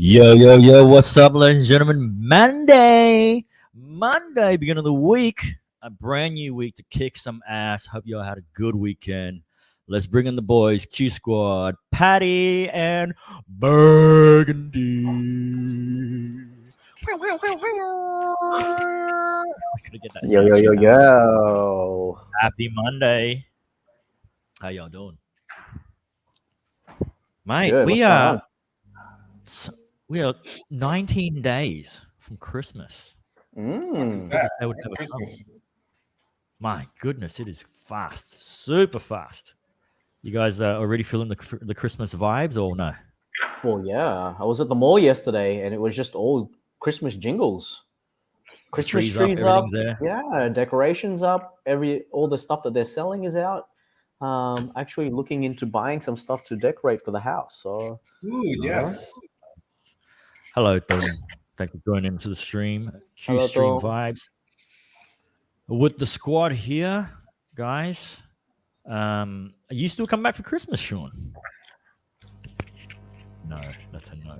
Yo, what's up, ladies and gentlemen? Monday, beginning of the week, a brand new week to kick some ass. Hope y'all had a good weekend. Let's bring in the boys, Q Squad, Patty, and Burgundy. We gotta get that Yo, sound yo, yo, check. yo. Happy Monday. How y'all doing? Mate, Good. we What's going are 19 days from Christmas. on? Thought this day would never come. My goodness, it is fast, super fast. You guys already feeling the Christmas vibes or no? Well, yeah. I was at the mall yesterday and it was just all Christmas jingles. Christmas trees up, everything's there. yeah, decorations up, all the stuff that they're selling is out. Actually looking into buying some stuff to decorate for the house. So Yes. Hello, Tom. Thanks for joining into the stream. Hello, Stream Tom. vibes. With the squad here, guys. Are you still coming back for Christmas, Sean? No, that's a no.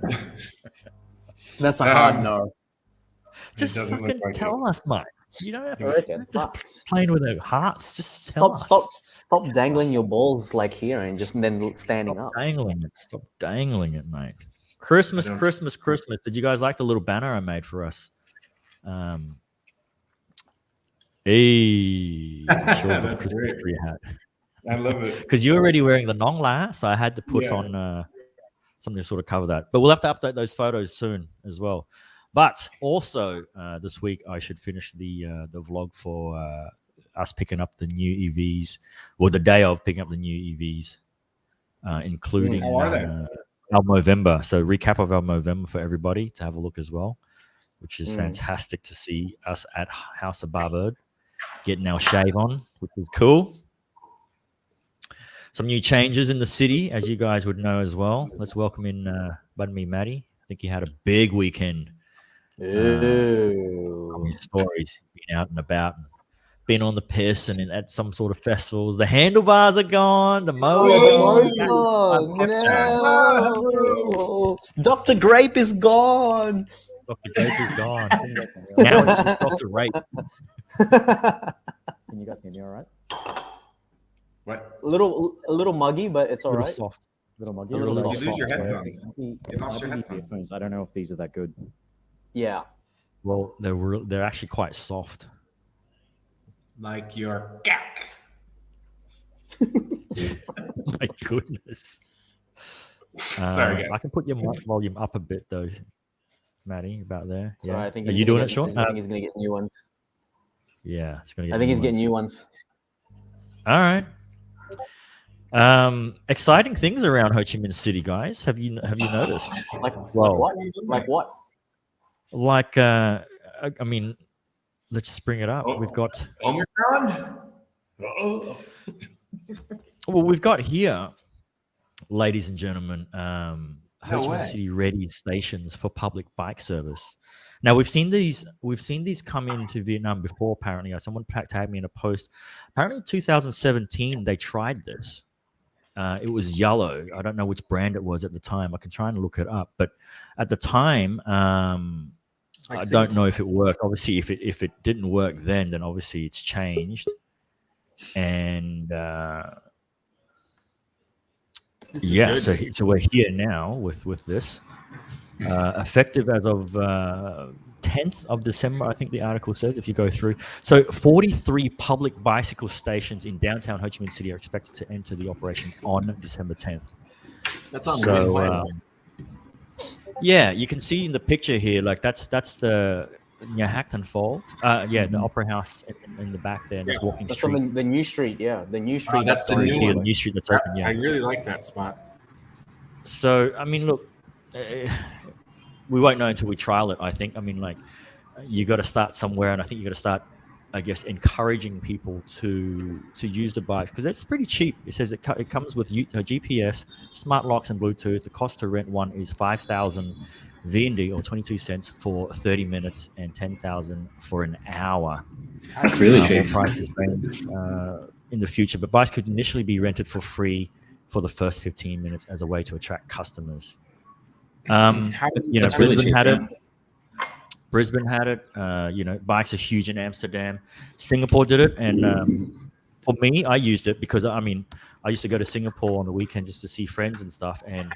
That's a hard no. Just fucking tell us, mate. You don't have to Fucks. playing with our hearts. Just tell us. Stop dangling your balls like here and just then standing up. Stop dangling it, mate. Christmas. Did you guys like the little banner I made for us? Hey, sure, the Christmas tree hat. I love it. Because you're already wearing the nongla, so I had to put on something to sort of cover that. But we'll have to update those photos soon as well. But also this week, I should finish the vlog for us picking up the new EVs, or the day of picking up the new EVs, including our Movember. So recap of our Movember for everybody to have a look as well, which is fantastic to see us at House of Barbird getting our shave on, which is cool. Some new changes in the city, as you guys would know as well. Let's welcome in Bud Me Matty. I think he had a big weekend. His stories, being out and about, and been on the piss and at some sort of festivals. The handlebars are gone. The mower's gone. No. Dr. Grape is gone. Dr. Grape is gone. Now it's Dr. Rape. Can you guys hear me all right? What? A little muggy, but it's all right. Soft. Little muggy. A little You soft. lose your headphones. You lost your headphones. I don't know if these are that good. Yeah. Well, they're actually quite soft. Like your cack. My goodness. Sorry, guys. I can put your mic volume up a bit though, Matty, about there. So I think Are you doing it, Sean? I think he's gonna get new ones. Yeah, it's gonna get. I think he's getting new ones. All right. Exciting things around Ho Chi Minh City, guys. Have you noticed? Like Well, what? Like what? Like, I mean, let's just bring it up. We've got. Omicron? Well, we've got here, ladies and gentlemen, Ho Chi Minh way. City ready stations for public bike service. Now we've seen these come into Vietnam before. Apparently, someone tagged me in a post. Apparently, in 2017 they tried this. It was yellow. I don't know which brand it was at the time. I can try and look it up. But at the time, I don't know if it worked. Obviously, if it didn't work then obviously it's changed. And so we're here now with this. Effective as of 10th of December, I think the article says, if you go through. So 43 public bicycle stations in downtown Ho Chi Minh City are expected to enter the operation on December 10th. That's on So, yeah, you can see in the picture here, like that's the Nhactan Fall. The Opera House in the back there, and it's walking That's street. on the new street. Yeah, the new street. that's the new The one. new street that's open, yeah. I really like that spot. So, I mean, look, we won't know until we trial it, I think. I mean, like, you got to start somewhere, and I think you got to start, I guess, encouraging people to use the bikes because it's pretty cheap. It says it comes with GPS, smart locks, and Bluetooth. The cost to rent one is 5,000 VND or 22 cents for 30 minutes and 10,000 for an hour. That's really cheap. Prices range in the future, but bikes could initially be rented for free for the first 15 minutes as a way to attract customers. That's Brisbane really cheap, had it. yeah. Brisbane had it. Bikes are huge in Amsterdam. Singapore did it, and for me, I used it because I used to go to Singapore on the weekend just to see friends and stuff. And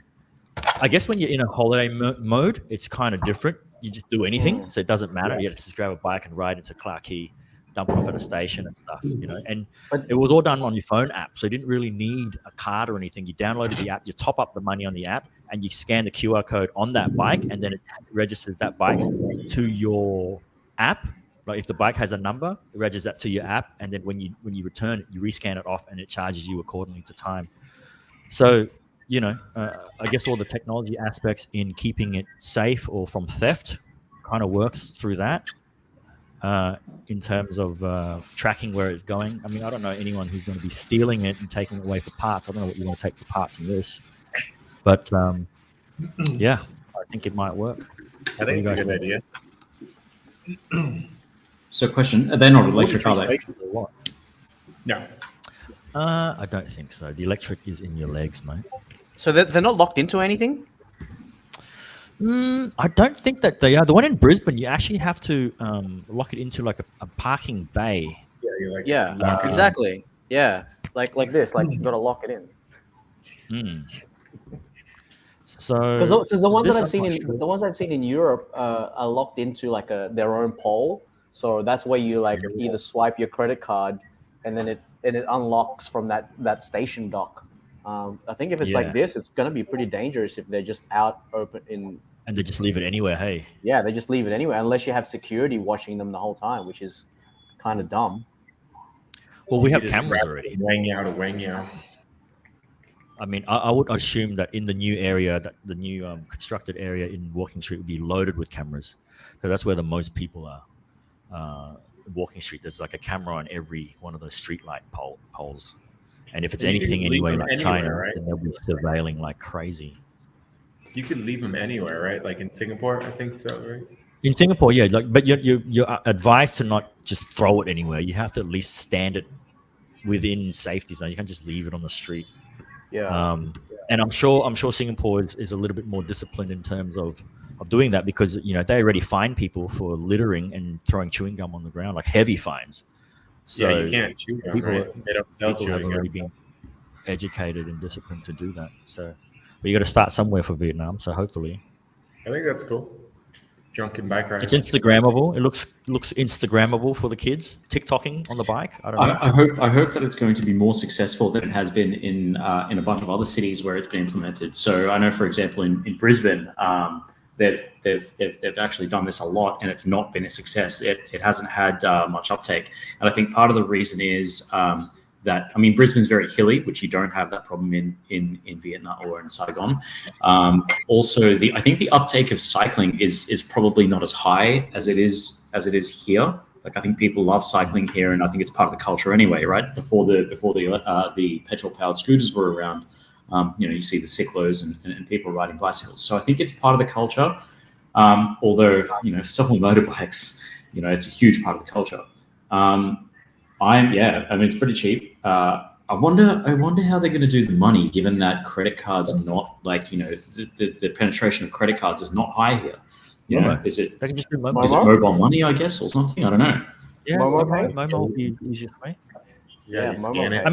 I guess when you're in a holiday mode, it's kind of different. You just do anything, so it doesn't matter. You just grab a bike and ride into Clarke Quay, dump it off at a station and stuff. And it was all done on your phone app, so you didn't really need a card or anything. You downloaded the app, you top up the money on the app, and you scan the QR code on that bike, and then it registers that bike to your app. Like if the bike has a number, it registers that to your app, and then when you return it, you rescan it off, and it charges you accordingly to time. So I guess all the technology aspects in keeping it safe or from theft kind of works through that. In terms of tracking where it's going, I don't know anyone who's going to be stealing it and taking it away for parts. I don't know what you want to take for parts in this, but yeah, I think it might work. I think it's a good idea. So, question: are they not electric? Are they? No. I don't think so. The electric is in your legs, mate. So they're not locked into anything? I don't think that they are. The one in Brisbane, you actually have to lock it into like a parking bay. Yeah, you're like Exactly. Yeah, like this. Like you've got to lock it in. So because the ones this that I'm not sure. in Europe are locked into like their own pole. So that's where you like either swipe your credit card, and then it unlocks from that station dock. I think if it's like this, it's gonna be pretty dangerous if they're just out open in. And they just leave it anywhere. Hey. Yeah, they just leave it anywhere unless you have security watching them the whole time, which is kind of dumb. Well, we have cameras already. Wang Yao. I would assume that in the new area, that the new constructed area in Walking Street would be loaded with cameras, because that's where the most people are. Walking Street, there's like a camera on every one of those street light poles, and if it's anything anyway like China, right? then they'll be surveilling like crazy. You could leave them anywhere, right? Like in Singapore, I think so, right? In Singapore, yeah, but you're advised to not just throw it anywhere. You have to at least stand it within safety zone. You can't just leave it on the street. Yeah. And I'm sure Singapore is a little bit more disciplined in terms of doing that, because they already fine people for littering and throwing chewing gum on the ground, like heavy fines. So yeah, you can't chew gum, right? They don't sell people have chewing already gum. been educated and disciplined to do that. So, but you got to start somewhere for Vietnam. So hopefully, I think that's cool. Drunken bike rides. it's Instagrammable. It looks Instagrammable for the kids. TikToking on the bike. I don't know. I hope that it's going to be more successful than it has been in a bunch of other cities where it's been implemented. So I know, for example, in Brisbane, they've actually done this a lot, and it's not been a success. It hasn't had much uptake, and I think part of the reason is that Brisbane's very hilly, which you don't have that problem in Vietnam or in Saigon. Also, I think the uptake of cycling is probably not as high as it is here. Like, I think people love cycling here, and I think it's part of the culture anyway, right? Before the petrol-powered scooters were around, you see the cyclos and people riding bicycles. So I think it's part of the culture. Although selling motorbikes, it's a huge part of the culture. It's pretty cheap. I wonder how they're going to do the money, given that credit cards are not the penetration of credit cards is not high here. Is it? They can just do mobile money, I guess, or something? I don't know. Yeah, Momo would be the easiest way. Yeah, scan it.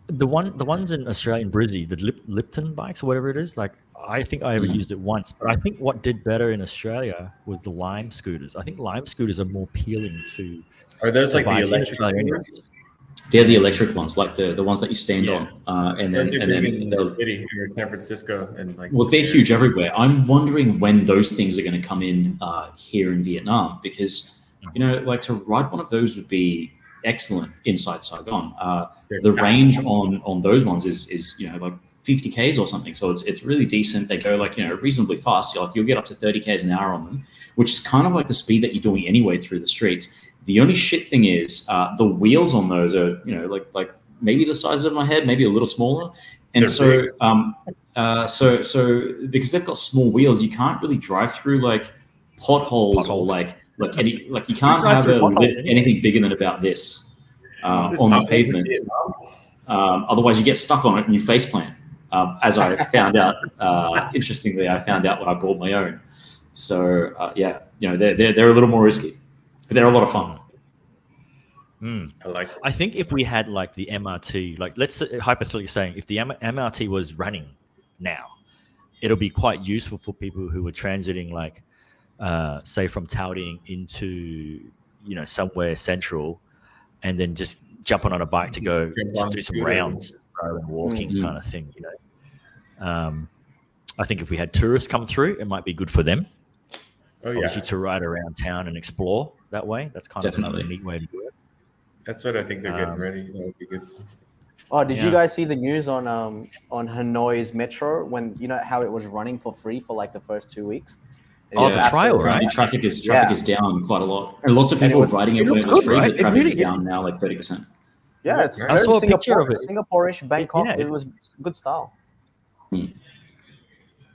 The ones in Australia, in Brizzy, the Lipton bikes or whatever it is, like I think I ever used it once, but I think what did better in Australia was the Lime scooters. I think Lime scooters are more appealing to. Are those like the bikes in electric Australia scooters? They're the electric ones, like the ones that you stand on, and Those then are big in the those. city or San Francisco and like. Well, they're huge everywhere. I'm wondering when those things are going to come in here in Vietnam, because like to ride one of those would be excellent inside Saigon. The range on those ones is like 50 k's or something, so it's really decent. They go like reasonably fast. You'll get up to 30 k's an hour on them, which is kind of like the speed that you're doing anyway through the streets. The only shit thing is the wheels on those are like maybe the size of my head, maybe a little smaller, and so because they've got small wheels, you can't really drive through like potholes. Or like you can't have a lift anything bigger than about this on the pavement. Otherwise, you get stuck on it and you face plant. As I found out, interestingly, I found out when I bought my own. So yeah, they're a little more risky, but they're a lot of fun. I like. I think if we had like the MRT, like let's say, hypothetically saying, if the MRT was running now, it'll be quite useful for people who are transiting, like say from Taoding into somewhere central, and then just jumping on a bike to go just do some rounds rather than walking kind of thing. I think if we had tourists come through, it might be good for them. Oh, yeah. Obviously, to ride around town and explore that way. That's kind of another neat way to do it. That's what I think they're getting ready. That would be good. Oh, did you guys see the news on Hanoi's metro when how it was running for free for like the first 2 weeks? Oh, the trial, right? Traffic is down quite a lot, and lots of people riding it when it was free. But traffic is down now like 30%. Yeah, it's I saw a picture of it. Singapore-ish, Bangkok. Yeah, it was good style.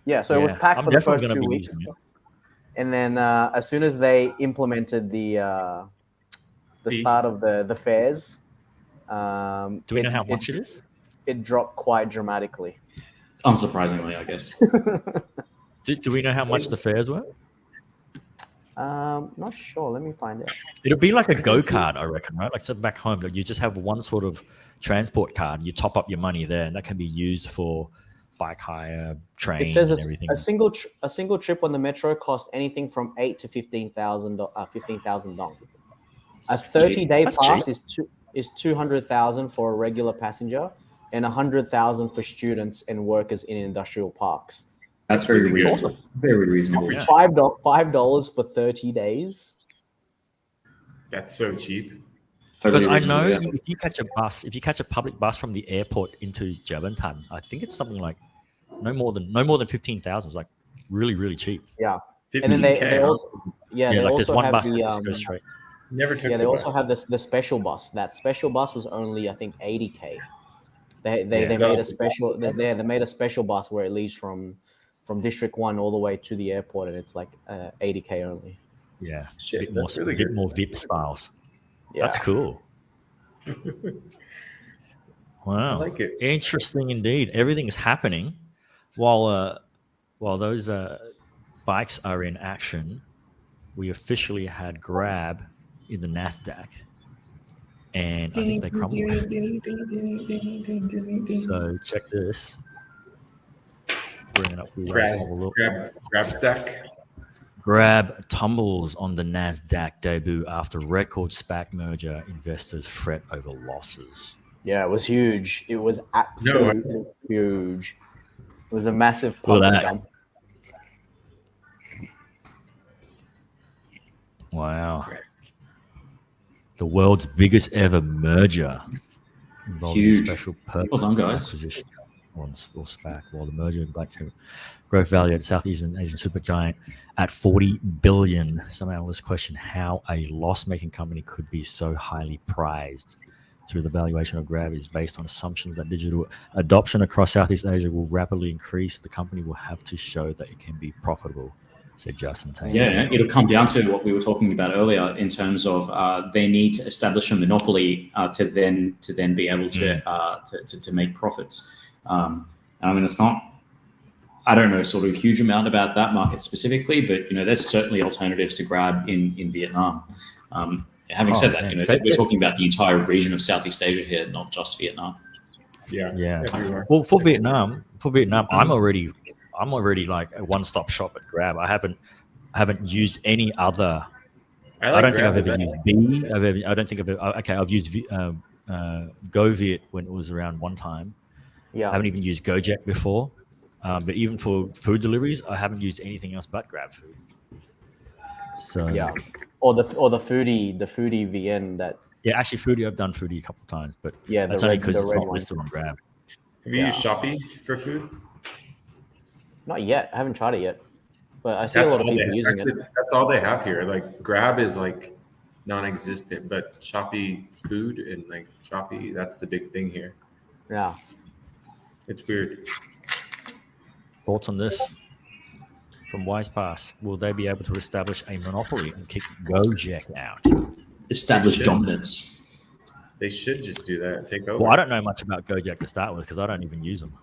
Yeah, so it was packed I'm for the first definitely 2 gonna be weeks, using it. and then as soon as they implemented the start of the fares, Do we know how much it is? It dropped quite dramatically. Unsurprisingly, I guess. Do we know how much the fares were? Not sure. Let me find out. It'll be like a go-kart, I reckon, right? Like, so back home, like you just have one sort of transport card. You top up your money there, and that can be used for bike hire, train, It says and everything. a single trip on the metro costs anything from $8,000 to $15,000 dong. A 30-day pass is 200,000 for a regular passenger, and 100,000 for students and workers in industrial parks. That's very reasonable. Very reasonable. Yeah. $5 for 30 days. That's so cheap. Because Totally I know reasonable, yeah. if you catch a public bus from the airport into Javantan, I think it's something like no more than 15,000. It's like really, really cheap. Yeah, and then they also they like there's also one have bus that the just goes straight. Never took. they the also bus. have the special bus. That special bus was only I think 80K. They Yeah. made a special they made a special bus where it leaves from District 1 all the way to the airport, and it's like 80K only. Yeah, Shit, a bit more, that's really a bit good. more VIP styles. Yeah. That's cool. Wow, I like it. Interesting indeed. Everything is happening while those bikes are in action. We officially had Grab in the Nasdaq, and I think they crumbled. So check this. Bring it up. We Grab, have a look. grab stack. Grab tumbles on the Nasdaq debut after record SPAC merger. Investors fret over losses. Yeah, it was huge. It was absolutely huge. It was a massive Look pump at and that. dump. Wow. The world's biggest ever merger involving a Huge. special purpose Well done, guys. acquisition or SPAC, while the merger in Blackstone growth value at Southeast Asian supergiant at 40 billion. Some analysts question how a loss-making company could be so highly prized. Through the valuation of Grab is based on assumptions that digital adoption across Southeast Asia will rapidly increase. The company will have to show that it can be profitable, said Justin Taylor. Yeah, it'll come down to what we were talking about earlier in terms of they need to establish a monopoly to then be able to make profits. I mean, it's not. I don't know sort of a huge amount about that market specifically, but there's certainly alternatives to Grab in Vietnam. Having said that, we're talking about the entire region of Southeast Asia here, not just Vietnam. Yeah. Everywhere. Well, for Vietnam, I'm already like a one-stop shop at Grab. I haven't used any other. I don't think I've ever used B. I don't think I've ever. Okay, I've used GoViet when it was around one time. Yeah. I haven't even used Gojek before. But even for food deliveries, I haven't used anything else but Grab Food. So Yeah. Or the foodie VN that. Yeah, actually, Foodie, I've done Foodie a couple of times, but Yeah, that's only because it's not listed on Grab. Have you used Shopee for food? Not yet. I haven't tried it yet, but I see a lot of people using it. That's all they have here. Like Grab is like non-existent, but Shopee food and like Shopee, that's the big thing here. Yeah. It's weird. Thoughts on this? From WisePass, will they be able to establish a monopoly and kick Gojek out? Establish dominance. They should just do that. Take over. Well, I don't know much about Gojek to start with because I don't even use them.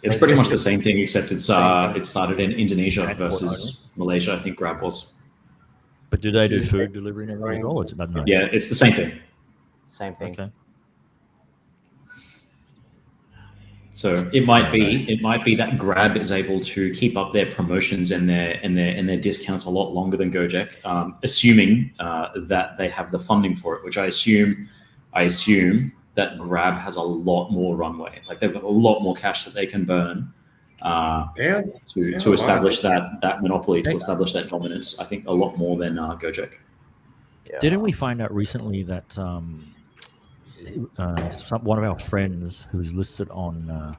It's pretty much the same thing, except it's it started in Indonesia Transport versus Malaysia. I think Grab was. But do they do food delivery and everything as well? Or no? Yeah, it's the same thing. Same thing. Okay. So it might be that Grab is able to keep up their promotions and their discounts a lot longer than Gojek, assuming that they have the funding for it, which I assume that Grab has a lot more runway. Like they've got a lot more cash that they can burn to establish that monopoly, to establish that dominance. I think a lot more than Gojek. Yeah. Didn't we find out recently that one of our friends who's listed on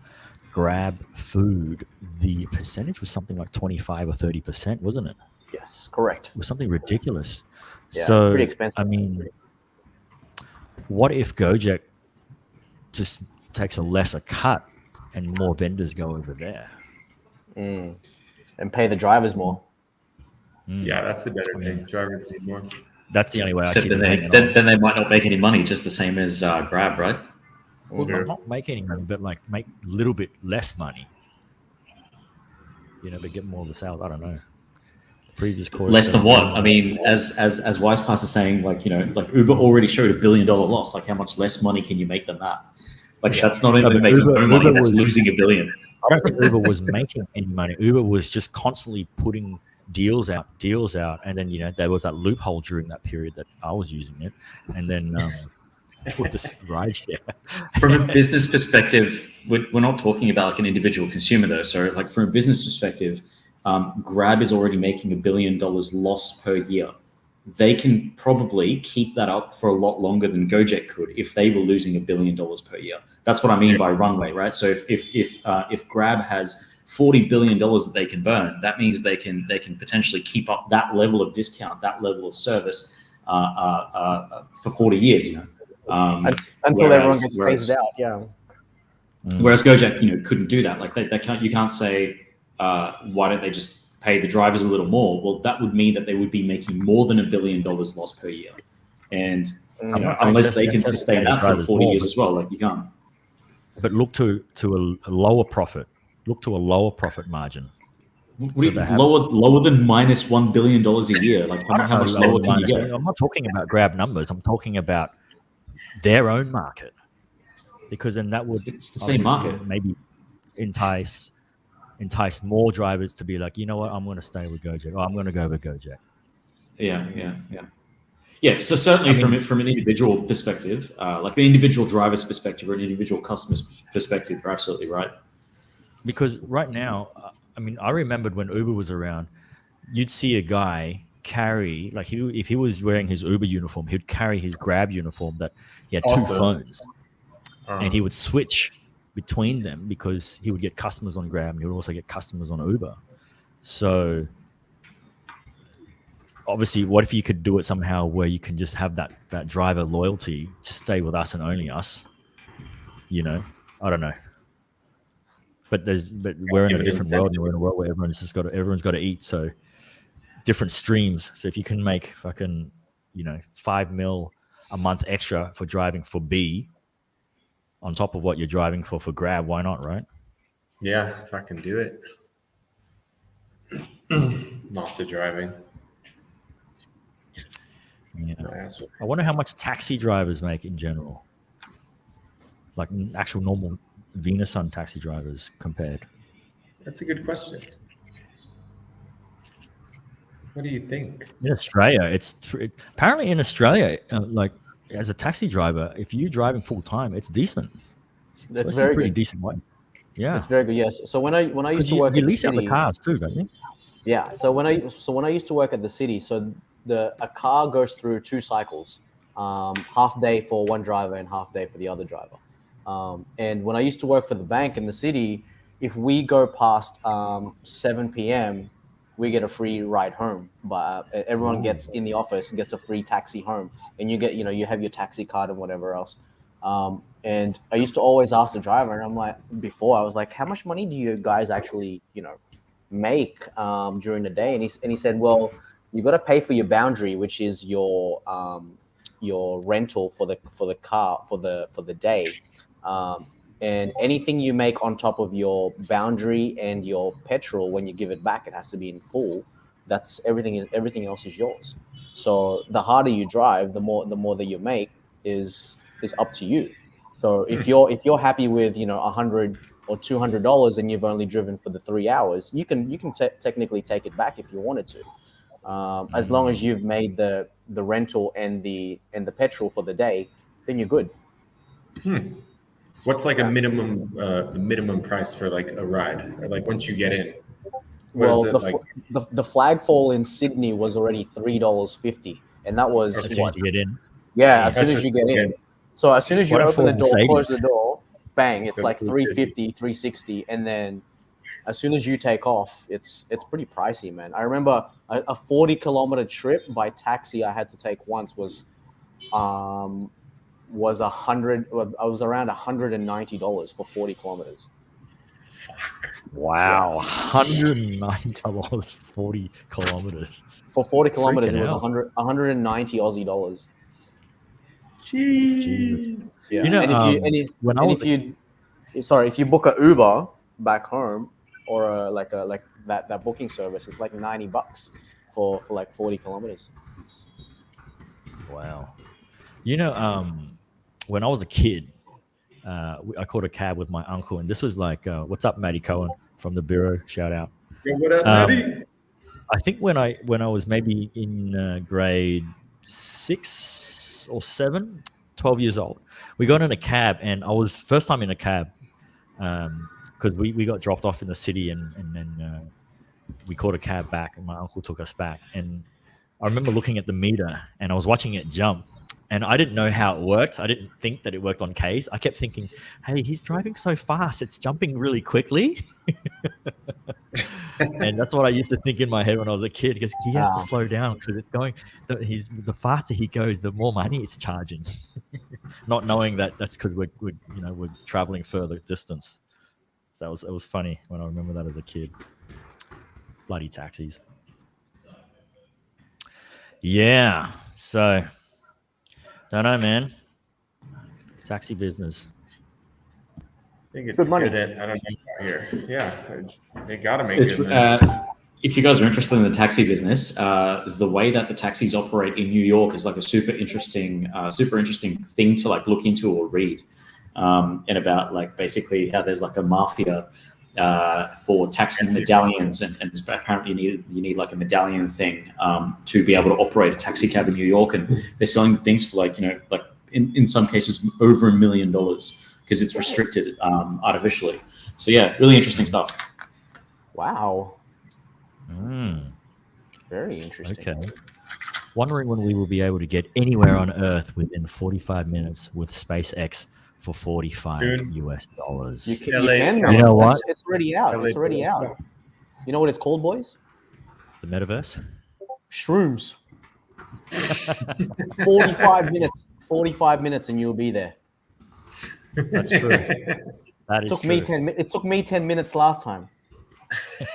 Grab Food, the percentage was something like 25 or 30%, wasn't it? Yes, correct. It was something ridiculous. Yeah, So it's pretty expensive. I mean, what if Gojek just takes a lesser cut and more vendors go over there? And pay the drivers more. Yeah, that's a better thing. Drivers need more. That's the only way I Except see then them then they might not make any money, just the same as Grab, right? Well, not make any money, but like make a little bit less money. But get more of the sales. I don't know. The previous quarter, Less than what? I mean, as Wisepass is saying, like Uber already showed $1 billion loss. Like, how much less money can you make than that? Like, that's not even making no money. That's losing $1 billion. I don't think Uber was making any money. Uber was just constantly putting deals out, and then there was that loophole during that period that I was using it, and then with this rideshare. From a business perspective, we're not talking about like an individual consumer though. So like from a business perspective, Grab is already making $1 billion loss per year. They can probably keep that up for a lot longer than Gojek could if they were losing $1 billion per year. That's what I mean by runway, right? So if Grab has $40 billion that they can burn, that means they can potentially keep up that level of discount, that level of service for 40 years, until everyone gets phased out. Yeah. Whereas Gojek, couldn't do that. Like they can't. You can't say why don't they just pay the drivers a little more? Well, that would mean that they would be making more than $1 billion loss per year, and unless they can sustain that for 40 years as well, like you can't. But look to a lower profit. Look to a lower profit margin. Lower than minus $1 billion a year. Like how much lower can you get? I'm not talking about Grab numbers. I'm talking about their own market, because then that would it's the same market. Maybe entice more drivers to be like, you know what, I'm going to stay with Gojek, or I'm going to go with Gojek. Yeah. So certainly from an individual perspective, like an individual driver's perspective or an individual customer's perspective, you're absolutely right. Because right now, I remembered when Uber was around, you'd see a guy carry, like if he was wearing his Uber uniform, he'd carry his Grab uniform that he had two phones, and he would switch between them because he would get customers on Grab and he would also get customers on Uber. So obviously, what if you could do it somehow where you can just have that driver loyalty, just stay with us and only us? I don't know. But we're in a different world, and we're in a world where everyone's got to eat. So different streams. So if you can make fucking $5 million a month extra for driving for B on top of what you're driving for Grab, why not, right? Yeah, if I can do it. Lots of driving. Yeah. I wonder how much taxi drivers make in general, like actual normal Venusun taxi drivers compared. That's a good question. What do you think? In Australia, apparently in Australia, like as a taxi driver, if you're driving full time, it's decent. That's so very pretty good. Decent way. Yeah, it's very good. Yes. So when I used to work, you at lease the out city, the cars too, don't you? Yeah. So when I used to work at the city, so a car goes through two cycles, half day for one driver and half day for the other driver. And when I used to work for the bank in the city, if we go past 7 p.m., we get a free ride home. But everyone gets in the office and gets a free taxi home, and you get you have your taxi card and whatever else. And I used to always ask the driver, and I'm like, before I was like, how much money do you guys actually make during the day? And he said, well, you got to pay for your boundary, which is your rental for the car for the day. and anything you make on top of your boundary and your petrol, when you give it back, it has to be in full. That's everything else is yours. So the harder you drive, the more that you make is up to you. So if you're happy with $100 or $200 and you've only driven for the 3 hours, you can technically take it back if you wanted to, as long as you've made the rental and the petrol for the day, then you're good. What's like a minimum the minimum price for like a ride? Or like once you get in, what Well, is it like? the flagfall in Sydney was already $3.50, and that was As soon as you get in. yeah, as That's soon as you just get in. again, So as soon as you What open the for door, Mercedes? close the door, bang, it's That's like 350. 360, and then as soon as you take off, it's pretty pricey, man. I remember a 40-kilometer trip by taxi I had to take once was $100. I was around $190 for 40 kilometers. Wow, $109, 40 kilometers. For 40 kilometers, Freaking it was hell. 190 Aussie dollars. Jesus. Yeah, You know, and when I was if you book a Uber back home or like that booking service, it's like $90 for like 40 kilometers. wow, you know, when I was a kid, I caught a cab with my uncle, and this was like, what's up, Matty Cohen from the Bureau? Shout out. Yo, what up, Um, Maddie? I think when I was maybe in grade 6 or 7, 12 years old, we got in a cab, and I was first time in a cab because we got dropped off in the city, and then we caught a cab back, and my uncle took us back. And I remember looking at the meter, and I was watching it jump, and I didn't know how it worked. I didn't think that it worked on K's. I kept thinking, hey, he's driving so fast, it's jumping really quickly. And that's what I used to think in my head when I was a kid, because he has to slow down because it's going. The faster he goes, the more money it's charging. Not knowing that that's because we're traveling further distance. So it was funny when I remember that as a kid. Bloody taxis. Yeah. So don't know, man. Taxi business. I think it's Good money. good. I don't know here. Yeah, they gotta make It's, good money. if you guys are interested in the taxi business, the way that the taxis operate in New York is like a super interesting thing to like look into or read, and about like basically how there's like a mafia for taxi medallions, and apparently you need like a medallion thing to be able to operate a taxi cab in New York, and they're selling things for like in some cases over $1 million because it's restricted artificially. So yeah, really interesting stuff. Wow, Mm, very interesting. okay. Wondering when we will be able to get anywhere on Earth within 45 minutes with SpaceX for $45 Soon. US. You can, LA. you can You man. know what? It's already out. LA It's already out. You know what it's called, boys? The metaverse? Shrooms. 45 minutes. 45 minutes, and you'll be there. That's true. That is true. It took me 10 minutes last time.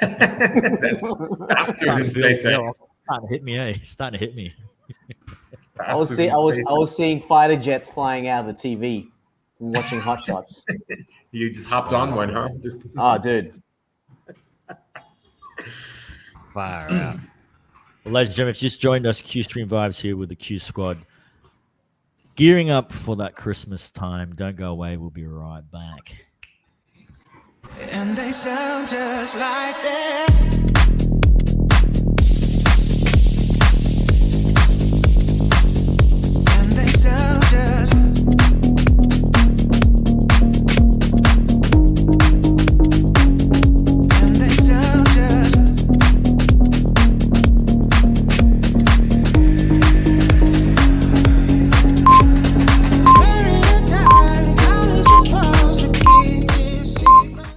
That's faster than SpaceX. Starting to hit me, eh? Starting to hit me. I was seeing fighter jets flying out of the TV, and watching Hot Shots. You just hopped on one, huh? Just Oh, dude. Fire out. Well, ladies and gentlemen, if you just joined us, Q Stream Vibes here with the Q Squad. Gearing up for that Christmas time. Don't go away. We'll be right back. And they sound just like this. And they sound just. And they sound just. Very tight, how is supposed to keep this secret?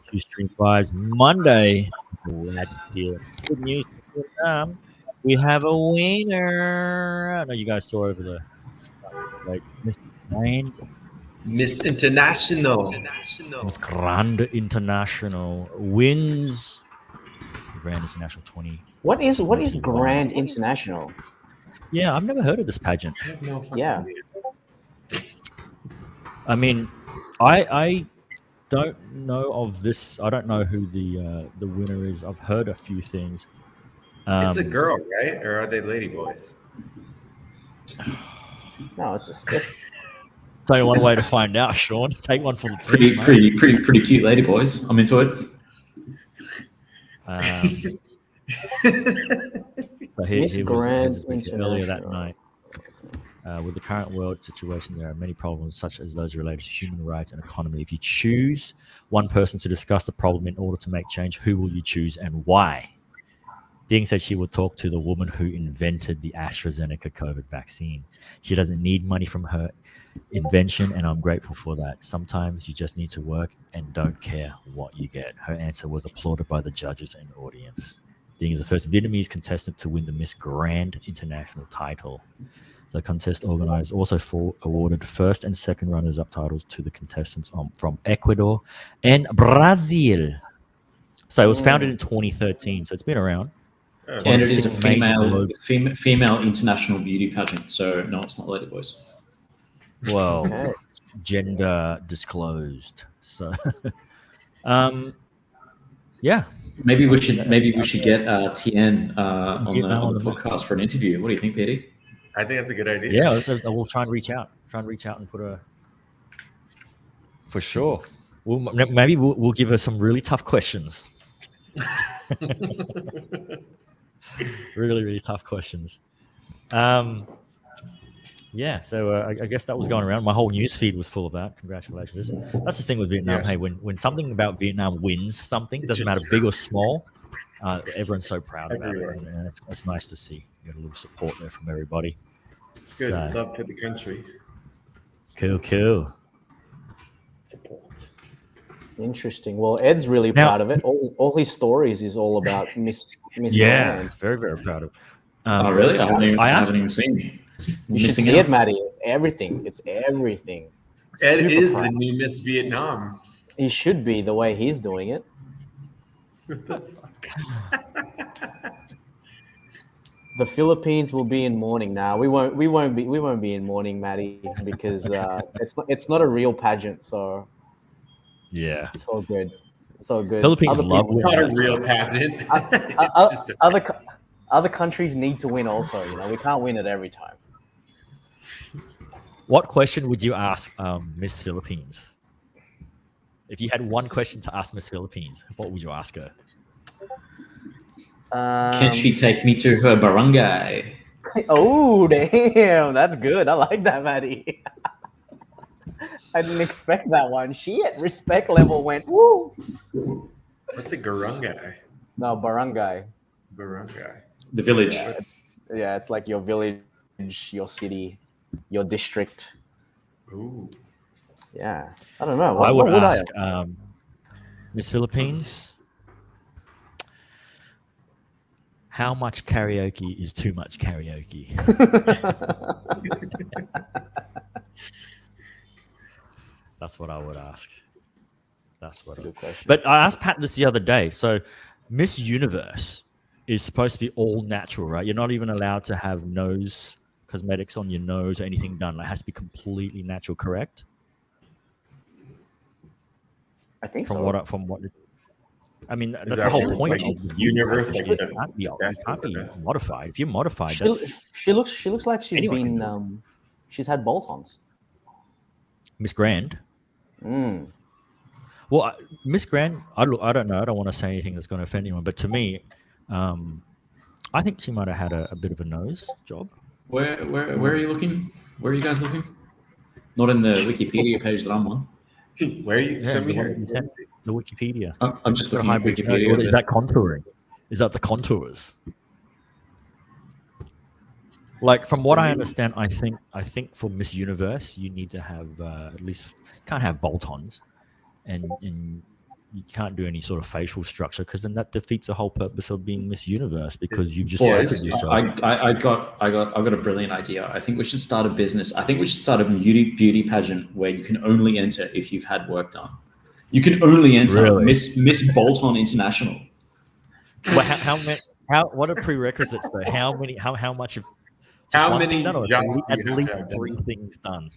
Q Stream Vibes Monday. Glad to hear good news. We have a winner. I know you guys saw over the like Mr. Wayne. Miss International. Miss Grand International wins the Grand International 20. What is Grand International? Yeah, I've never heard of this pageant. I have no fucking Yeah. idea. I mean, I don't know of this. I don't know who the winner is. I've heard a few things. It's a girl, right? Or are they lady boys? No, it's a stiff. It's only one way to find out, Sean. Take one for the Pretty, team. mate. pretty cute lady boys. I'm into it. So here Miss was Grand his picture earlier that International. night. With the current world situation, there are many problems, such as those related to human rights and economy. If you choose one person to discuss the problem in order to make change, who will you choose and why? Ding said she will talk to the woman who invented the AstraZeneca COVID vaccine. She doesn't need money from her invention, and I'm grateful for that. Sometimes you just need to work and don't care what you get. Her answer was applauded by the judges and audience. Ding is the first Vietnamese contestant to win the Miss Grand International title. The contest organizers also awarded first and second runners-up titles to the contestants from Ecuador and Brazil. So it was founded in 2013, so it's been around. And it is a Six major female international beauty pageant. So no, it's not lady boys. Well, Okay. gender disclosed. So, yeah. Maybe we should get Tien on Get the Mel on the podcast for an interview. What do you think, Petey? I think that's a good idea. Yeah, we'll try and reach out. And put a. For sure. Maybe we'll give her some really tough questions. Really, really tough questions. Yeah, so I guess that was going around. My whole news feed was full of that. Congratulations. That's the thing with Vietnam. Yes. Hey, when something about Vietnam wins something, doesn't matter big or small, everyone's so proud about it. And it's nice to see. You got a little support there from everybody. Good. So, Love to the country. cool. Support. Interesting. Well, Ed's really Now- proud of it. All his stories is all about Miss Yeah, Grand. very, very proud of. Oh, really? I haven't I asked- even seen it. You should see it, Maddie. Everything. It's everything. Ed Super is proud. the new Miss Vietnam. He should be the way he's doing it. The Philippines will be in mourning now. We won't be in mourning, Maddie, because it's not a real pageant. So Yeah. so good, so good. Philippines Other love people- winning. Not a real pageant. Uh, It's just a other countries need to win also. We can't win it every time. What question would you ask Miss Philippines? If you had one question to ask Miss Philippines, what would you ask her? Can she take me to her barangay? Oh damn, that's good. I like that, Maddie. I didn't expect that one. Shit, respect level went woo. What's a garungay? No, barangay. Barangay. The village. Yeah, it's like your village, your city, your district. Ooh. Yeah, I don't know. I would what ask Miss Philippines, how much karaoke is too much karaoke? That's what I would ask. That's what. That's a good question. But I asked Pat this the other day. So, Miss Universe is supposed to be all natural, right? You're not even allowed to have nose cosmetics on your nose or anything done. It has to be completely natural, correct? I think From so. what? I mean, that's the that whole what it's point like, of the universe, universe. like It the can't be best? modified. If you're modified, she, that's she looks like she's anyone can been she's had bolt-ons. Miss Grand. Mm. Well, Miss Grand, I don't know. I don't want to say anything that's going to offend anyone, but to me, I think she might have had a bit of a nose job. Where are you looking? Where are you guys looking? Not in the Wikipedia page that I'm on. Where are you? Yeah, Send me the one her. that you sent, the Wikipedia. I'm just Got a looking at hybrid nose. Wikipedia. What is that contouring? Is that the contours? Like from what I understand, I think for Miss Universe, you need to have at least can't have bolt-ons, and you can't do any sort of facial structure because then that defeats the whole purpose of being Miss Universe because you've just Boys, opened yourself. I got a brilliant idea. I think we should start a business. I think we should start a beauty pageant where you can only enter if you've had work done. You can only enter Really? Miss Bolton International. But what are prerequisites though? How much? Of, just How one many thing done, or jobs do at you have to least have done? 3 things done.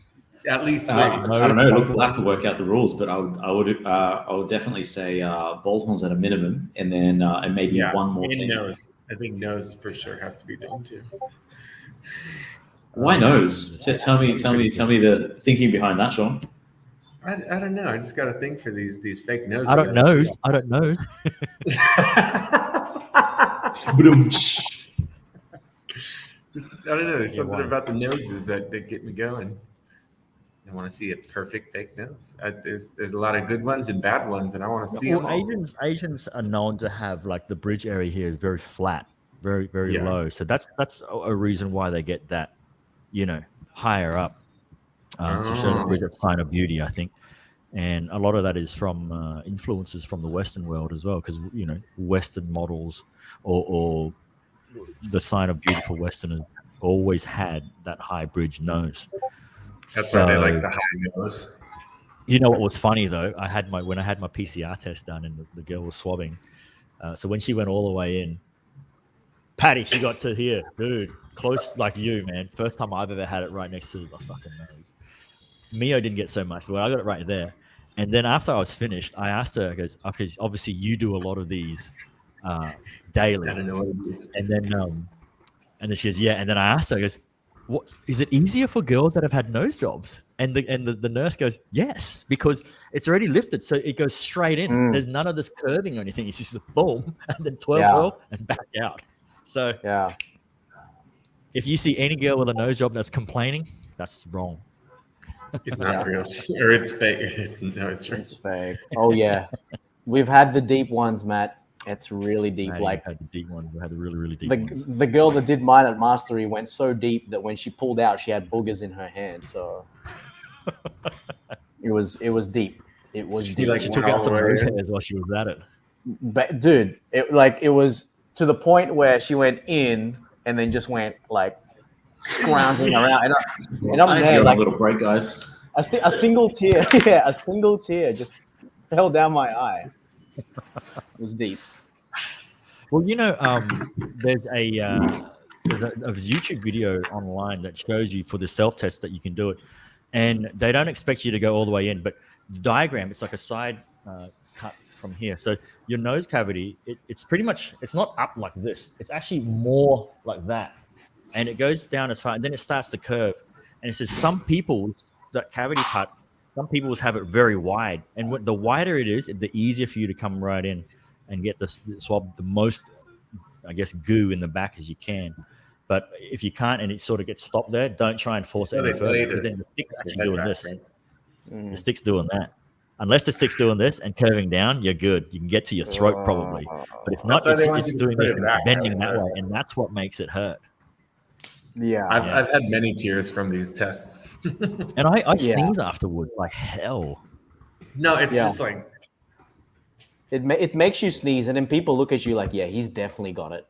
At least three. I don't know. Look, we'll have to work out the rules, but I would definitely say bald horns at a minimum, and then and maybe one more and thing. nose. I think nose for sure has to be done too. Why nose? Tell me the thinking behind that, Sean. I don't know. I just got a thing for these fake noses. I don't know. I don't know. I don't know. There's something about the noses that get me going. I want to see a perfect fake nose. There's a lot of good ones and bad ones, and I want to see them all. Asians are known to have like the bridge area here is very flat, very low. So that's a reason why they get that, higher up. To show the bridge, a sign of beauty, I think. And a lot of that is from influences from the Western world as well, because Western models or the sign of beautiful Westerners always had that high bridge nose. That's why they like the high nose. You know what was funny though? When I had my PCR test done and the girl was swabbing. So when she went all the way in, Patty, she got to here, dude, close like you, man. First time I've ever had it right next to the fucking nose. Mio didn't get so much, but I got it right there. And then after I was finished, I asked her, I goes, okay, obviously you do a lot of these daily. I don't know what it is. And then she goes, yeah. And then I asked her, I goes, what is it easier for girls that have had nose jobs? And the nurse goes, yes, because it's already lifted, so it goes straight in. There's none of this curving or anything. It's just a boom, and then 12 and back out. So if you see any girl with a nose job that's complaining, that's wrong. It's not real, or it's fake. It's real. It's fake. Oh yeah, we've had the deep ones, Matt. It's really deep. I had the deep one. We had the really deep ones. The girl that did mine at Mastery went so deep that when she pulled out, she had boogers in her hand. So it was deep. It was deep. She took out some nose hairs while she was at it. But dude, it was to the point where she went in and then just went like scrounging around. And I'm there like a little break, guys. A single tear, a single tear just fell down my eye. It was deep. Well, there's a YouTube video online that shows you for the self-test that you can do it. And they don't expect you to go all the way in, but the diagram, it's like a side cut from here. So your nose cavity, it's pretty much, it's not up like this. It's actually more like that. And it goes down as far, and then it starts to curve. And it says some people, that cavity part, some people have it very wide. And the wider it is, the easier for you to come right in and get the swab the most, I guess, goo in the back as you can. But if you can't and it sort of gets stopped there, don't try and force it any further, because then the stick's actually doing this. The stick's doing that. Unless the stick's doing this and curving down, you're good. You can get to your throat probably. But if not, it's doing this and bending that way, and that's what makes it hurt. Yeah. I've had many tears from these tests. And I sneeze afterwards like hell. No, it's just like... It makes you sneeze, and then people look at you like, yeah, he's definitely got it.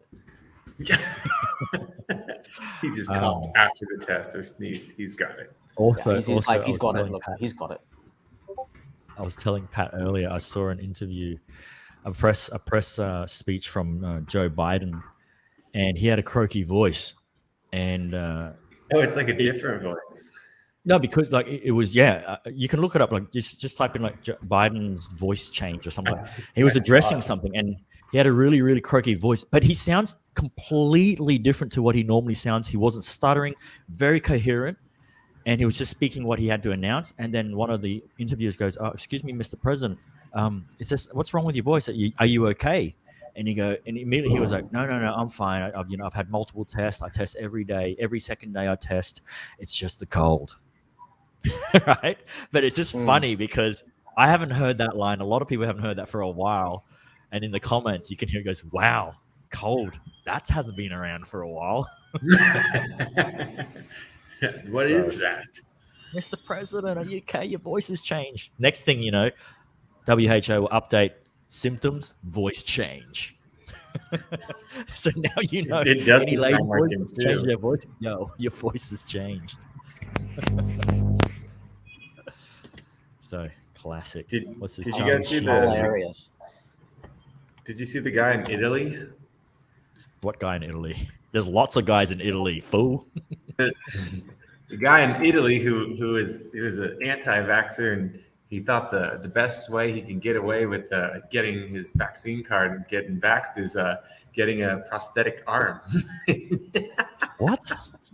He just coughed after the test or sneezed. He's got it. He's got it. Look, he's got it. I was telling Pat earlier, I saw an interview, a press speech from Joe Biden, and he had a croaky voice. And it's like a different voice. No, because like it was, you can look it up. Like just type in like Biden's voice change or something. He was addressing something, and he had a really, really croaky voice, but he sounds completely different to what he normally sounds. He wasn't stuttering, very coherent, and he was just speaking what he had to announce. And then one of the interviewers goes, "Oh, excuse me, Mr. President, what's wrong with your voice? Are you okay?" And immediately he was like, no, I'm fine. I've had multiple tests. I test every day. Every second day I test. It's just the cold. Right? But it's just funny because I haven't heard that line. A lot of people haven't heard that for a while. And in the comments, you can hear it goes, wow, cold. That hasn't been around for a while. What is that? Mr. President, are you okay? Your voice has changed. Next thing you know, WHO will update symptoms, voice change. So now you know any lady voice change their voice. Yo, your voice has changed. So classic. Did you guys see hilarious? Did you see the guy in Italy? What guy in Italy? There's lots of guys in Italy, fool. the guy in Italy who was an anti-vaxxer, and he thought the best way he can get away with getting his vaccine card and getting vaxxed is getting a prosthetic arm. What?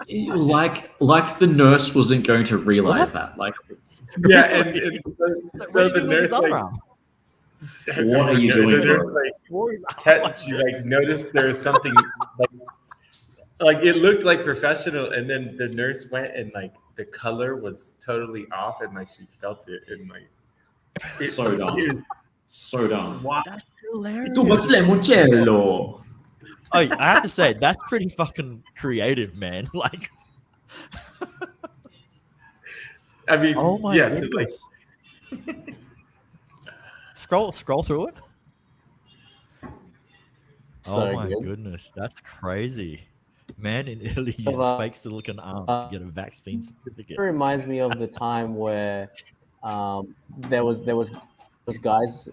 Like the nurse wasn't going to realize that. Like, Yeah, and so the nurse like, what are you doing, the nurse bro? she like noticed there was something like it looked like professional, and then the nurse went and like the color was totally off, and like she felt it, and like So dumb. So dumb. That's hilarious. Too much limoncello. Oh, I have to say that's pretty fucking creative, man. Like, I mean, oh my yeah, so like goodness. Scroll through it. So Oh my good. goodness, that's crazy. Man in Italy uses fake silicone arm to get a vaccine certificate. It reminds me of the time where there was those guys.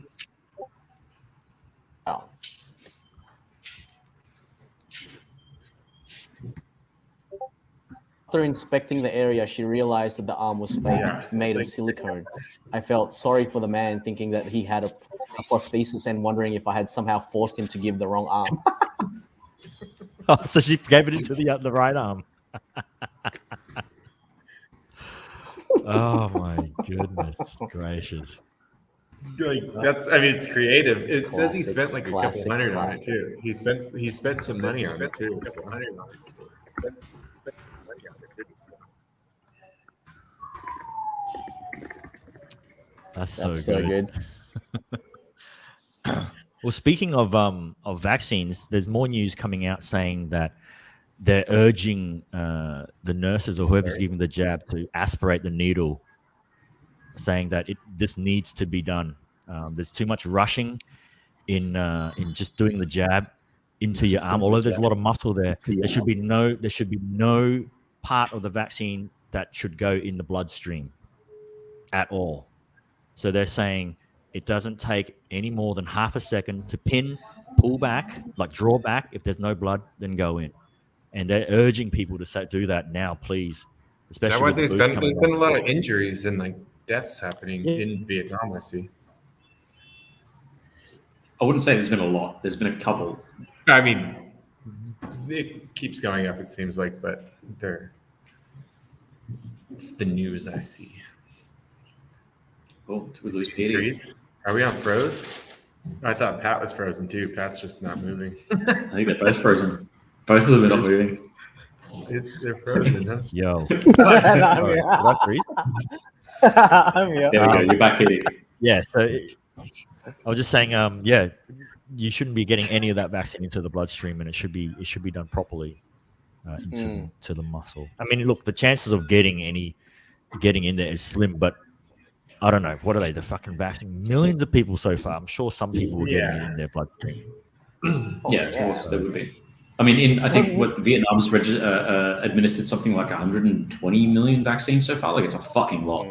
Oh. After inspecting the area, she realized that the arm was fake, made of silicone. I felt sorry for the man, thinking that he had a prosthesis and wondering if I had somehow forced him to give the wrong arm. Oh, so she gave it into the right arm. Oh my goodness gracious! like that's, I mean, it's creative. It says he Classic, spent like a couple classic, hundred on it classic. too. He spent some money on it too. So. That's That's so good. Well, speaking of vaccines, there's more news coming out saying that they're urging the nurses or whoever's giving the jab to aspirate the needle, saying that this needs to be done. There's too much rushing in just doing the jab into your arm. Although there's a lot of muscle there, there should be no part of the vaccine that should go in the bloodstream at all. So they're saying it doesn't take any more than half a second to pull back, like draw back. If there's no blood, then go in. And they're urging people to do that now, please. Especially Is that why with the boost there's coming been a up. lot of injuries and like deaths happening in Vietnam, I see. I wouldn't say there's been a lot. There's been a couple. I mean, it keeps going up, it seems like, but it's the news I see. Oh, did we lose Petey? Freeze? Are we on froze? I thought Pat was frozen too. Pat's just not moving. I think they're both frozen. Both of them are not moving. They're frozen, huh? Yo. I'm Sorry, here. did I freeze? I'm here. There we go. You're back, Petey. Yeah. So I was just saying, yeah, you shouldn't be getting any of that vaccine into the bloodstream, and it should be done properly into the muscle. I mean, look, the chances of getting in there is slim, but I don't know. What are they? They're fucking vaccinating millions of people so far. I'm sure some people were getting it in their bloodstream. Yeah, of course there would be. I mean, I think what Vietnam's administered something like 120 million vaccines so far. Like, it's a fucking lot.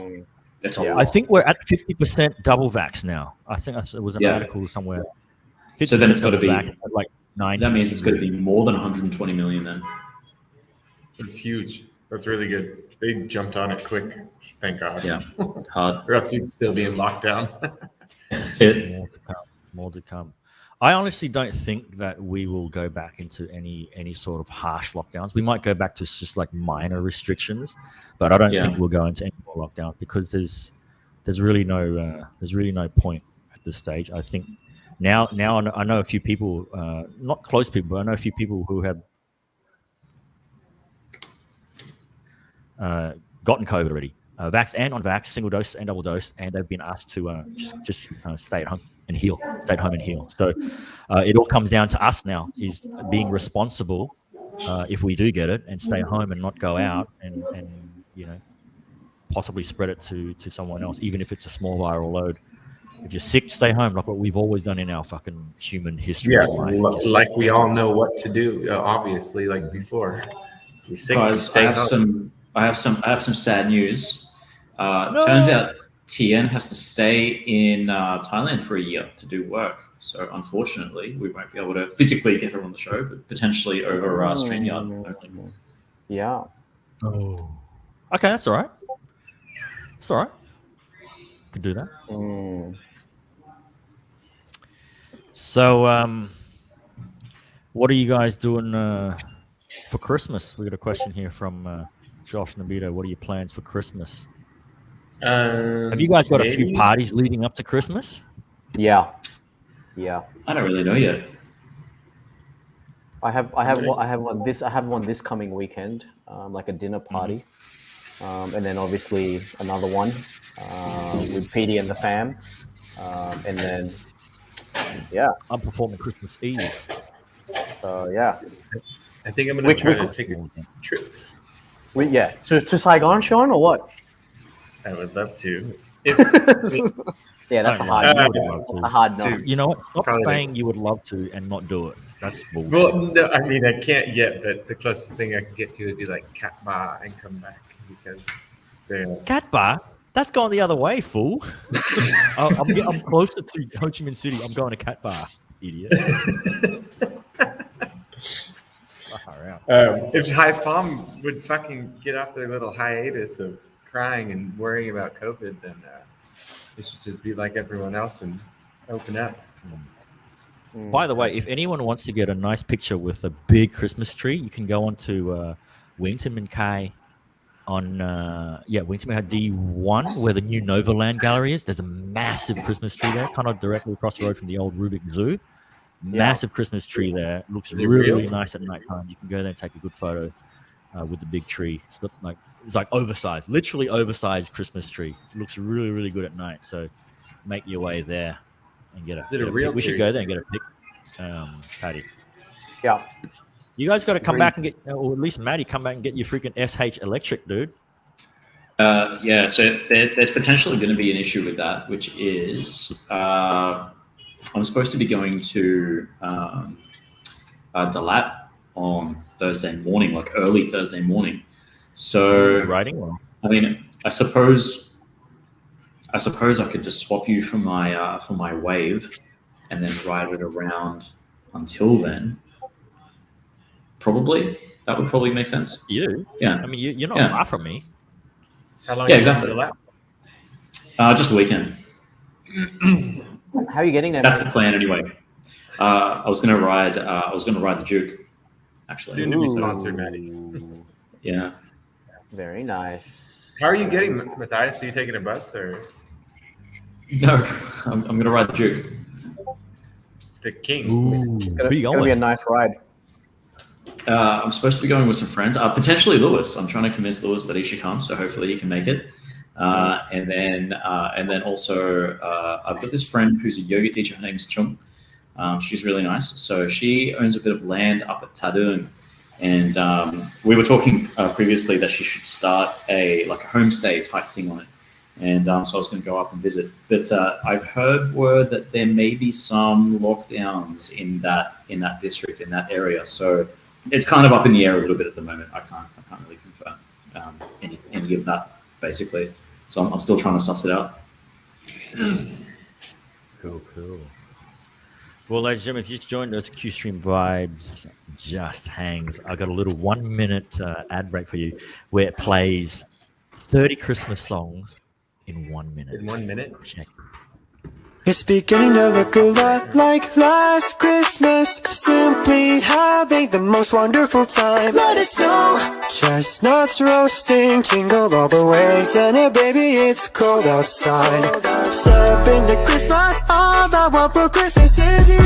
That's a lot. I think we're at 50% double vax now. I think it was an article somewhere. So then it's got to be like 90. That means it's going to be more than 120 million then. It's huge. That's really good. They jumped on it quick. Thank God. Yeah, hard. Or else we'd still be in lockdown. More to come. I honestly don't think that we will go back into any sort of harsh lockdowns. We might go back to just like minor restrictions, but I don't think we'll go into any more lockdown because there's really no point at this stage. I think now I know a few people, not close people, but I know a few people who have gotten COVID already, vaxxed and unvaxxed, single dose and double dose, and they've been asked to just stay at home and heal. So it all comes down to us now, is being responsible if we do get it, and stay home and not go out and possibly spread it to someone else, even if it's a small viral load. If you're sick, stay home, like what we've always done in our fucking human history. Yeah, of life. like we all know what to do. Obviously, like before. You're sick, Guys, stay home. I have some sad news. Turns out Tien has to stay in Thailand for a year to do work. So unfortunately, we won't be able to physically get her on the show, but potentially over StreamYard only. Yeah. Oh, Okay, that's all right. It's all right. Could do that. So, what are you guys doing for Christmas? We got a question here from Josh Nabito. What are your plans for Christmas? Have you guys got a few Maybe? parties leading up to Christmas? Yeah. I don't really know yet. I have one this coming weekend, like a dinner party, and then obviously another one with PD and the fam, and then I'm performing Christmas Eve. so yeah, I think I'm gonna try to we- take a trip. to Saigon, Sean, or what? I would love to. If, Yeah, that's a Oh, hard yeah, no. I would love to. A hard no. Dude. You know what? Stop Probably saying you would love to and not do it. That's bullshit. well, no, I mean I can't yet, but the closest thing I can get to would be like Cat Bar and come back because they're Cat bar? That's gone the other way, fool. I'm closer to Ho Chi Minh City. I'm going to Cat bar, idiot. Far out. if High Farm would fucking get off their little hiatus of crying and worrying about COVID, then they should just be like everyone else and open up. By the way, if anyone wants to get a nice picture with a big Christmas tree, you can go onto Wellington Mackay on Wellington Mackay D1, where the new Novaland Gallery is. There's a massive Christmas tree there, kind of directly across the road from the old Rubik Zoo. Massive Christmas tree there. Looks Is it really, real? really nice at night time. You can go there and take a good photo with the big tree. It's like oversized, literally oversized Christmas tree. It looks really, really good at night. So make your way there and get a. Is it a get real pic. We should tree? go there and get a pic. Patty, Yeah. you guys got to come back and get, or at least Maddie, come back and get your freaking SH electric, dude. Yeah, so there's potentially going to be an issue with that, which is I'm supposed to be going to Dalat on Thursday morning, like early Thursday morning. So Riding well. I mean, I suppose I could just swap you for my wave, and then ride it around until then. Probably that would probably make sense. You? Yeah. I mean, you're not Yeah. far from me. How long? Yeah, you been exactly. to the lab? Just the weekend. How are you getting there? That's man? the plan anyway. I was gonna ride the Duke, actually. Soon to be Ooh. sponsored, Maddie. Yeah. Very nice. How are you getting, Matthias? Are you taking a bus or No, I'm gonna ride the Duke. the King? Ooh, It's who gonna, you it's going gonna be a with? nice ride. I'm supposed to be going with some friends, potentially Lewis. I'm trying to convince Lewis that he should come, so hopefully he can make it. And then also I've got this friend who's a yoga teacher. Her name's Chung. She's really nice. So she owns a bit of land up at Tadung, and we were talking previously that she should start a homestay type thing on it. And so I was going to go up and visit, but I've heard word that there may be some lockdowns in that district, in that area. So it's kind of up in the air a little bit at the moment. I can't really confirm any of that basically. So I'm still trying to suss it out. Cool. Well, ladies and gentlemen, if you just joined us, QStream Vibes just hangs. I got a little 1 minute ad break for you where it plays 30 Christmas songs in 1 minute. In 1 minute? Check. It's beginning to look a lot like last Christmas. Simply having the most wonderful time. Let it snow. Chestnuts roasting, jingle all the way. Santa baby, it's cold outside. Step into Christmas, all I want for Christmas is you.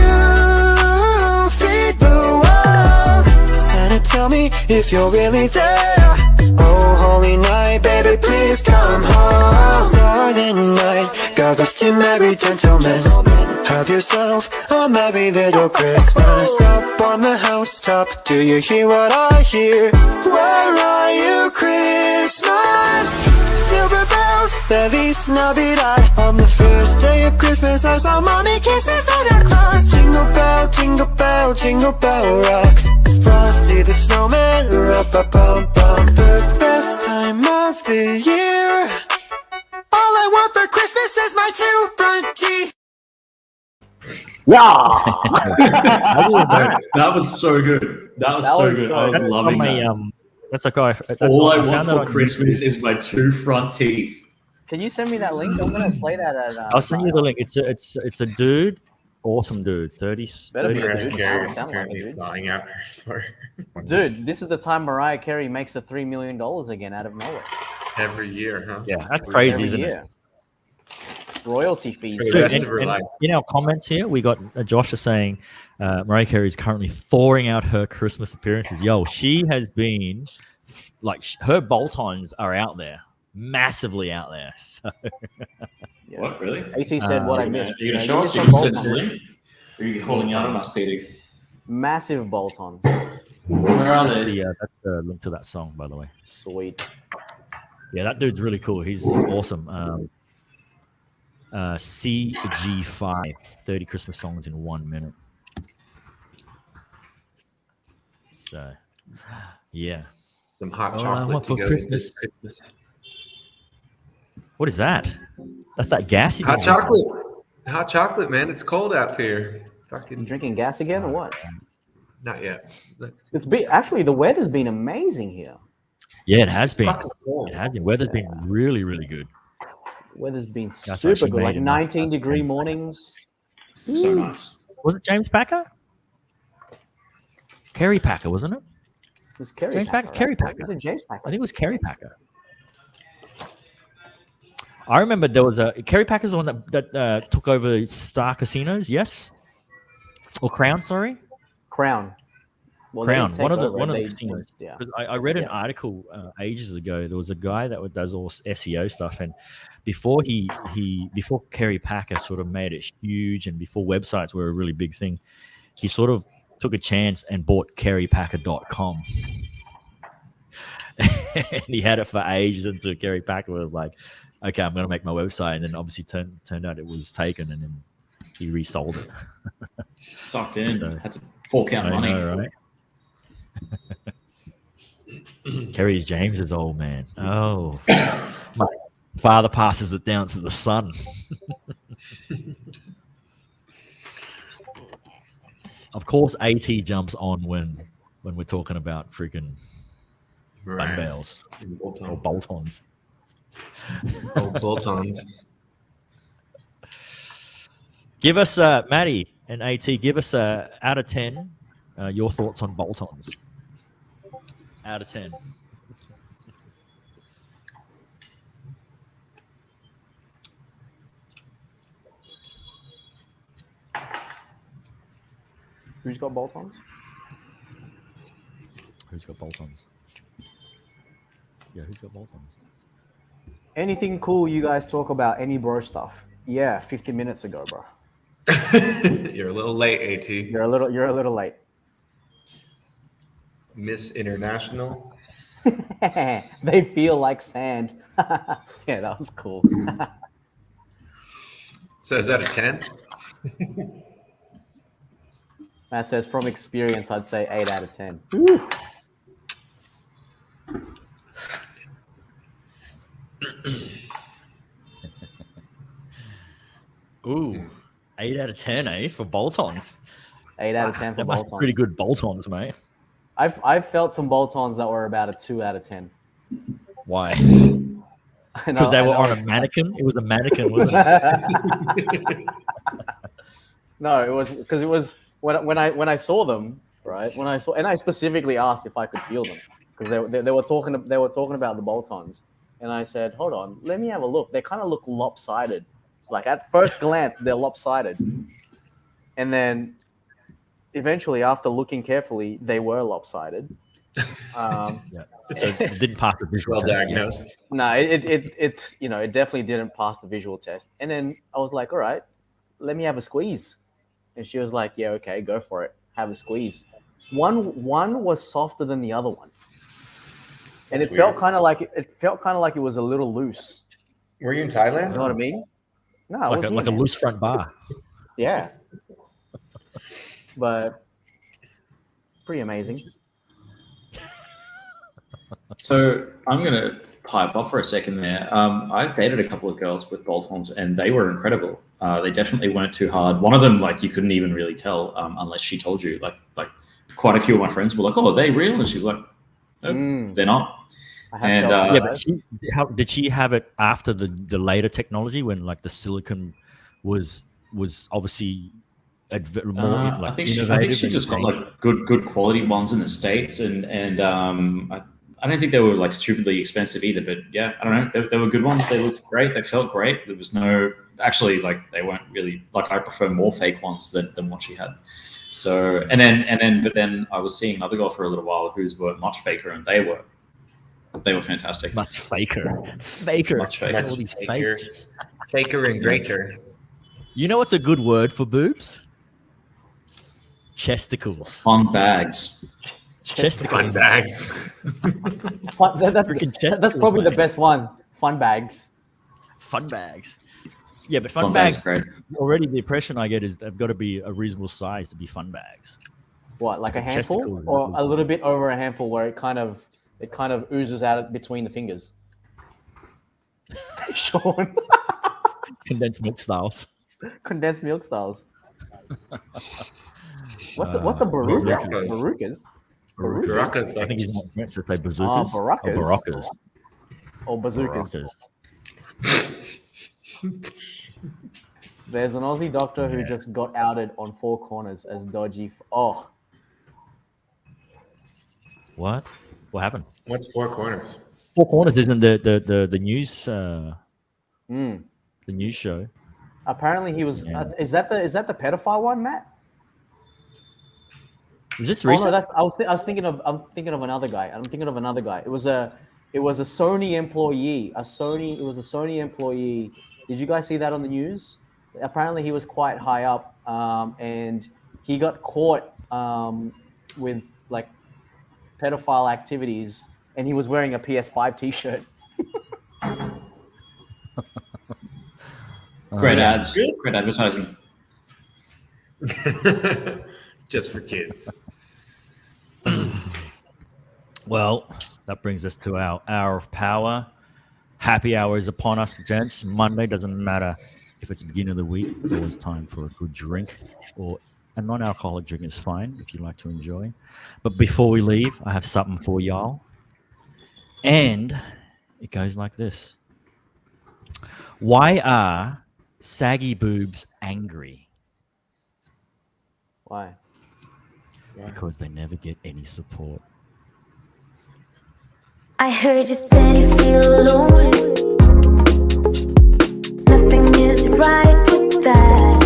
Feed the world. Santa, tell me if you're really there. Oh, holy night, baby, please come home. Silent night, goggles to merry gentlemen. Have yourself a merry little Christmas. Up on the housetop, do you hear what I hear? Where are you, Christmas? Silver bells, Feliz Navidad. On the first day of Christmas, I saw mommy kissing Santa Claus. Jingle bell, jingle bell, jingle bell rock. Frosty the snowman, ra-ba-bum-bum. The best time of the year. All I want for Christmas is my 2 front teeth. Yeah. That was so good. That was so good. I was That's loving from that. That's a guy. That's All I found want that for on Christmas YouTube. is my 2 front teeth. Can you send me that link? I'm gonna play that at. I'll send you the link. It's a dude, awesome dude. 30 Better be a Mariah dude. Carey Sound is like a currently dude. flying out for Dude, this is the time Mariah Carey makes the $3 million again out of nowhere. every year, huh? Yeah, that's crazy, Every isn't it? year. Royalty fees. For the Dude, rest and- of her and life. in our comments here, we got Josh is saying Mariah Carey is currently thawing out her Christmas appearances. Yo, she has been like her bolt-ons are out there, massively out there. So, Yeah. What, really? AT said what I You're missed. going to You show know, us? you You missed can some send the bolt-ons. link? Or are you calling out on us, Petey? Massive bolt-ons. Where are that's they? that's the link to that song, by the way. Sweet. Yeah, that dude's really cool. He's awesome. CG5, 30 Christmas songs in 1 minute. So, yeah. Some hot All I chocolate want to for go Christmas. into Christmas. What is that? That's that gas you Hot can drink. chocolate. Hot chocolate, man. It's cold out here. You Fucking drinking gas again or what? not yet. Let's- It's been actually the weather's been amazing here. Yeah, it has been. fucking cold. It has been. Weather's been really, really good. Weather's been That's super actually good. Like made enough 19-degree sense. mornings. So nice. Was it James Packer? Kerry Packer, wasn't it? It's Kerry James Packer. Packer? Kerry Right? Packer. Is it James I Packer? think it was Kerry Packer. I remember there was a Kerry Packer's the one that took over Star Casinos, yes, or Crown, sorry. Crown. Well, they Crown, didn't one of take the over, one of the they- casinos. yeah. 'Cause I read an Yeah. article ages ago. There was a guy that does all SEO stuff, and before before Kerry Packer sort of made it huge, and before websites were a really big thing, he sort of took a chance and bought kerrypacker.com. And he had it for ages until Kerry Packer was like, "Okay, I'm going to make my website," and then obviously turned out it was taken, and then he resold it. Sucked in. So- Had to fork out I money. know, right? Kerry James is old, man. Oh, my father passes it down to the son. Of course, AT jumps on when we're talking about freaking bun Right. bales or Bolt-on. bolt-ons. Oh, bolt-ons. Give us, Maddie and AT, give us out of 10 your thoughts on bolt-ons. Out of 10. Who's got bolt-ons? Who's got bolt-ons? Yeah, who's got bolt-ons? Anything cool you guys talk about? Any bro stuff? Yeah, 50 minutes ago, bro. You're a little late, AT. You're a little late. Miss International. They feel like sand. Yeah, that was cool. So is that a 10? Matt says, from experience, I'd say 8 out of 10. Ooh, 8 out of 10, eh? For bolt-ons. 8 out of 10 for That must be bolt-ons. pretty good bolt-ons, mate. I've felt some bolt-ons that were about a 2 out of 10. Why? I know- Because they I were know on a it's- mannequin. It was a mannequin, wasn't it? No, it was because it was when I saw them, right? When I saw, and I specifically asked if I could feel them because they were talking about the bolt-ons, and I said, "Hold on, let me have a look." They kind of look lopsided. Like at first glance, they're lopsided, and then eventually, after looking carefully, they were lopsided. Yeah. So it didn't pass the visual Well test yet. diagnosed. No, it you know, it definitely didn't pass the visual test. And then I was like, all right, let me have a squeeze. And she was like, yeah, okay, go for it. Have a squeeze. One was softer than the other one. And That's it felt weird. kind of like it was a little loose. Were you in You Thailand? know what I mean? No, It's it like was like a loose front bar. Yeah. But pretty amazing. So I'm going to pipe up for a second there. I've dated a couple of girls with bolt-ons, and they were incredible. They definitely weren't too hard. One of them, like, you couldn't even really tell unless she told you. Like quite a few of my friends were like, "Oh, are they real?" And she's like, They're not. I have And, felt Yeah, that. but did she have it after the later technology when like the silicon was obviously more I think she innovative just got and like good quality ones in the States, and I don't think they were like stupidly expensive either. But yeah, I don't know. They were good ones. They looked great. They felt great. There was no actually like they weren't really like I prefer more fake ones than what she had. So but then I was seeing another girl for a little while whose were much faker, and they were fantastic. much faker. Much faker. All these Faker, fakes. faker and greater. You know what's a good word for boobs? Chesticles. On bags. Fun bags. Freaking That's chesticles, probably the mate. best one. Fun bags. Fun bags. Yeah, but fun Fun bags. bags, Already, the impression I get is they've got to be a reasonable size to be fun bags. What, like a handful, Chesticles, or that a looks little bit over a handful, where it kind of oozes out between the fingers? Sean, Condensed milk styles. condensed milk styles. What's a baruka? Barukas. Barukas. Baracas, I like think he's not meant to say bazookas. baracas. Or baracas. Or bazookas. There's an Aussie doctor who just got outed on Four Corners as dodgy. What? What happened? what's Four Corners? Four Corners isn't the news the news show. Apparently he was. Yeah. Is that the pedophile one, Matt? Is this Oh no, recent? that's. I'm thinking of another guy. It was a Sony employee. It was a Sony employee. Did you guys see that on the news? Apparently he was quite high up, and he got caught with like pedophile activities, and he was wearing a PS5 T-shirt. Great ads. Great advertising. Just for kids. Well, that brings us to our hour of power. Happy hour is upon us, gents. Monday doesn't matter if it's the beginning of the week. It's always time for a good drink, or a non-alcoholic drink is fine if you like to enjoy. But before we leave, I have something for y'all, and it goes like this: why are saggy boobs angry? Why? Because they never get any support. I heard you said you feel lonely. Nothing is right with that.